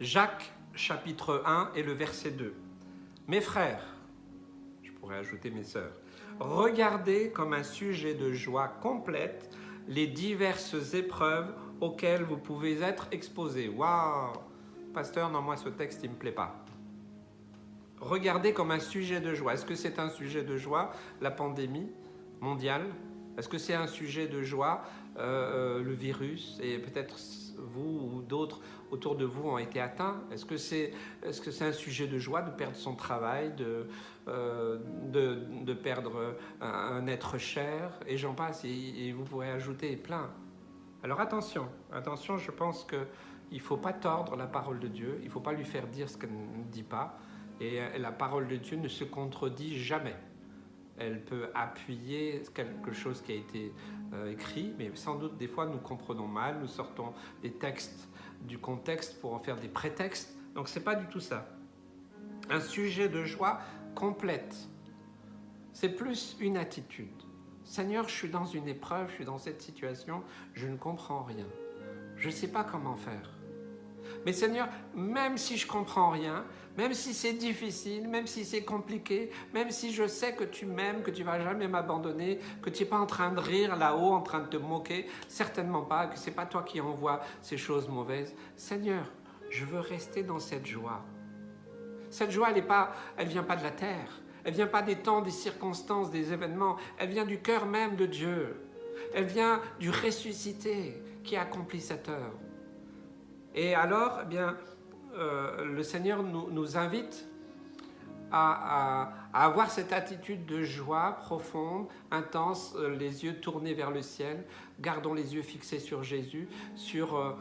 Jacques chapitre 1 et le verset 2. Mes frères, je pourrais ajouter mes sœurs, regardez comme un sujet de joie complète les diverses épreuves auxquelles vous pouvez être exposés. Waouh! Pasteur, non, moi ce texte il ne me plaît pas. Regardez comme un sujet de joie. Est-ce que c'est un sujet de joie, la pandémie mondiale? Est-ce que c'est un sujet de joie, le virus, et peut-être vous ou d'autres autour de vous ont été atteints? Est-ce que c'est un sujet de joie de perdre son travail, de perdre un être cher, et j'en passe, et vous pourrez ajouter plein. Alors attention, je pense qu'il ne faut pas tordre la parole de Dieu, il ne faut pas lui faire dire ce qu'elle ne dit pas, et la parole de Dieu ne se contredit jamais. Elle peut appuyer quelque chose qui a été écrit, mais sans doute des fois nous comprenons mal, nous sortons des textes du contexte pour en faire des prétextes, donc ce n'est pas du tout ça. Un sujet de joie complète, c'est plus une attitude. Seigneur, je suis dans une épreuve, je suis dans cette situation, je ne comprends rien, je ne sais pas comment faire. Mais Seigneur, même si je ne comprends rien, même si c'est difficile, même si c'est compliqué, même si je sais que tu m'aimes, que tu ne vas jamais m'abandonner, que tu n'es pas en train de rire là-haut, en train de te moquer, certainement pas, que ce n'est pas toi qui envoies ces choses mauvaises. Seigneur, je veux rester dans cette joie. Cette joie, elle ne vient pas de la terre, elle ne vient pas des temps, des circonstances, des événements, elle vient du cœur même de Dieu. Elle vient du ressuscité qui a accompli cette œuvre. Et alors, le Seigneur nous invite à avoir cette attitude de joie profonde, intense, les yeux tournés vers le ciel. Gardons les yeux fixés sur Jésus, sur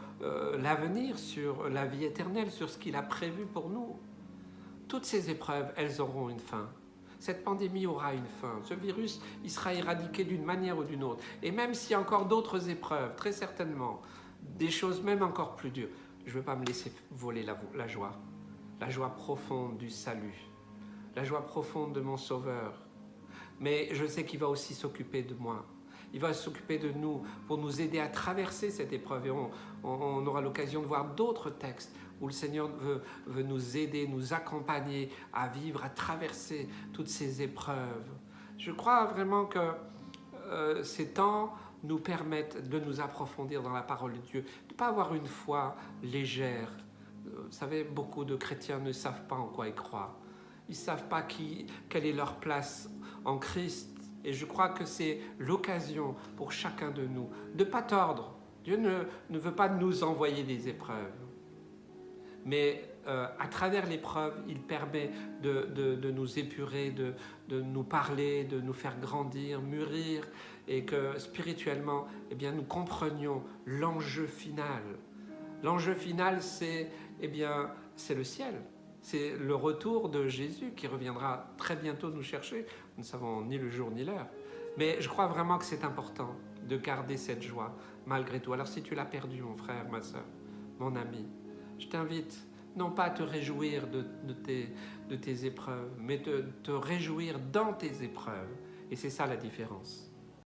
l'avenir, sur la vie éternelle, sur ce qu'il a prévu pour nous. Toutes ces épreuves, elles auront une fin. Cette pandémie aura une fin. Ce virus, il sera éradiqué d'une manière ou d'une autre. Et même s'il y a encore d'autres épreuves, très certainement, des choses même encore plus dures, je ne veux pas me laisser voler la joie profonde du salut, la joie profonde de mon Sauveur. Mais je sais qu'il va aussi s'occuper de moi. Il va s'occuper de nous pour nous aider à traverser cette épreuve. Et on aura l'occasion de voir d'autres textes où le Seigneur veut nous aider, nous accompagner à vivre, à traverser toutes ces épreuves. Je crois vraiment que ces temps nous permettent de nous approfondir dans la parole de Dieu, de ne pas avoir une foi légère. Vous savez, beaucoup de chrétiens ne savent pas en quoi ils croient. Ils ne savent pas quelle est leur place en Christ. Et je crois que c'est l'occasion pour chacun de nous de ne pas tordre. Dieu ne veut pas nous envoyer des épreuves. Mais à travers l'épreuve, il permet de nous épurer, de nous parler, de nous faire grandir, mûrir, et que spirituellement, nous comprenions l'enjeu final. L'enjeu final, c'est le ciel. C'est le retour de Jésus qui reviendra très bientôt nous chercher. Nous ne savons ni le jour ni l'heure. Mais je crois vraiment que c'est important de garder cette joie malgré tout. Alors si tu l'as perdu, mon frère, ma soeur, mon ami, je t'invite non pas à te réjouir de tes épreuves, mais de te réjouir dans tes épreuves. Et c'est ça la différence.